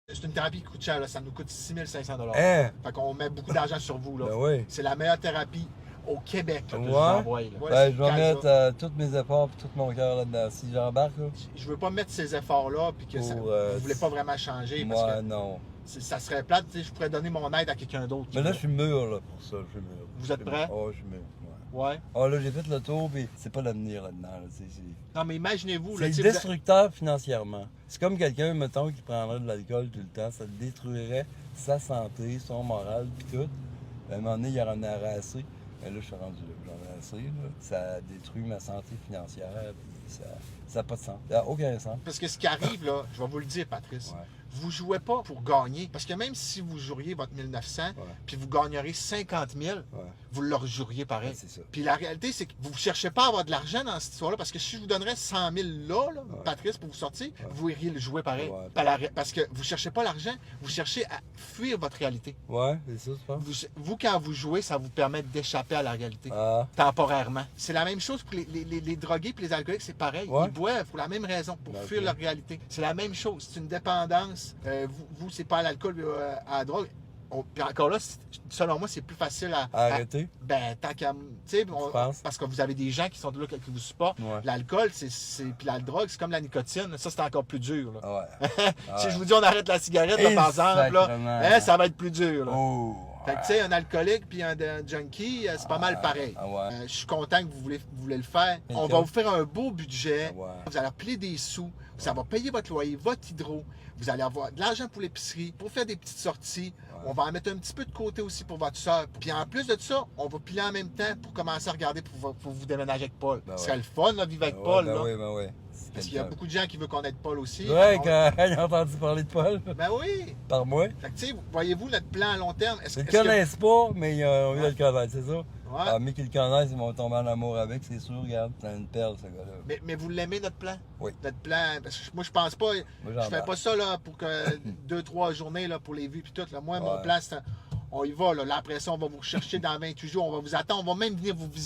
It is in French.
C'est une thérapie qui coûte cher, là. Ça nous coûte 6500 $. Hein? Fait qu'on met beaucoup d'argent sur vous, là. Ben oui. C'est la meilleure thérapie au Québec là, que je vous Ouais. envoie. Là. Ben, je vais mettre tous mes efforts et tout mon cœur là-dedans. Si j'embarque, là. Je veux pas mettre ces efforts-là puis que vous voulez pas vraiment changer. Parce Moi, que non. ça serait plate, tu sais, je pourrais donner mon aide à quelqu'un d'autre. Mais là, je suis mûr là, pour ça. Je suis mûr. Vous êtes prêt? Oh, je suis mûr. Ouais. Ah, là, j'ai fait le tour, puis c'est pas l'avenir là-dedans. Là. Non, mais imaginez-vous. C'est destructeur financièrement. C'est comme quelqu'un, mettons, qui prendrait de l'alcool tout le temps. Ça détruirait sa santé, son moral, puis tout. À un moment donné, il en aurait assez. Mais là, je suis rendu là. J'en ai assez. Là. Ça détruit ma santé financière, puis ça n'a pas de sens. Ça n'a aucun sens. Parce que ce qui arrive, là, je vais vous le dire, Patrice. Ouais. Vous jouez pas pour gagner. Parce que même si vous joueriez votre 1900, puis vous gagnerez 50 000, vous le rejoueriez pareil. Ouais, c'est ça. Puis la réalité, c'est que vous ne cherchez pas à avoir de l'argent dans cette histoire-là. Parce que si je vous donnerais 100 000 là, Patrice, pour vous sortir, vous iriez le jouer pareil. Parce que vous ne cherchez pas l'argent, vous cherchez à fuir votre réalité. Ouais, c'est ça, je pense. Vous, quand vous jouez, ça vous permet d'échapper à la réalité. Temporairement. C'est la même chose pour les drogués et les alcooliques, c'est pareil. Ils boivent pour la même raison, pour fuir leur réalité. C'est la même chose. C'est une dépendance. Vous c'est pas à l'alcool, à la drogue. Puis encore là, selon moi, c'est plus facile à arrêter. Ben, tant qu'à. Tu sais, parce que vous avez des gens qui sont là, qui vous supportent. L'alcool, puis la drogue, c'est comme la nicotine. Ça, c'est encore plus dur. Là. Si je vous dis on arrête la cigarette, là, par exemple, là, ça va être plus dur. Là. Fait que, tu sais, un alcoolique puis un junkie, c'est pas mal pareil. Je suis content que vous voulez le faire. On va vous faire un beau budget. Vous allez appeler des sous. Ça va payer votre loyer, votre hydro. Vous allez avoir de l'argent pour l'épicerie, pour faire des petites sorties. On va en mettre un petit peu de côté aussi pour votre soeur. Puis en plus de ça, on va piler en même temps pour commencer à regarder pour vous déménager avec Paul. Ce serait le fun, là, vivre avec Paul. Là. Oui. Parce qu'il y a beaucoup de gens qui veulent qu'on aide Paul aussi. Ouais, quand ils ont entendu parler de Paul. Ben oui. Par moi. Fait que, tu sais, voyez-vous notre plan à long terme? Ils ne le connaissent pas, mais on vient de le connaître, c'est ça? Ouais. Mais qu'ils le connaissent, ils vont tomber en amour avec, c'est sûr, regarde. C'est une perle, ce gars-là. Mais vous l'aimez, notre plan? Oui. Notre plan, parce que moi, je pense pas, je fais pas ça là, pour que 2-3 journées là, pour les vues puis tout. Là. Moi, mon plan, c'est on y va. Là. Après ça, on va vous rechercher dans 28 jours, on va vous attendre, on va même venir vous visiter.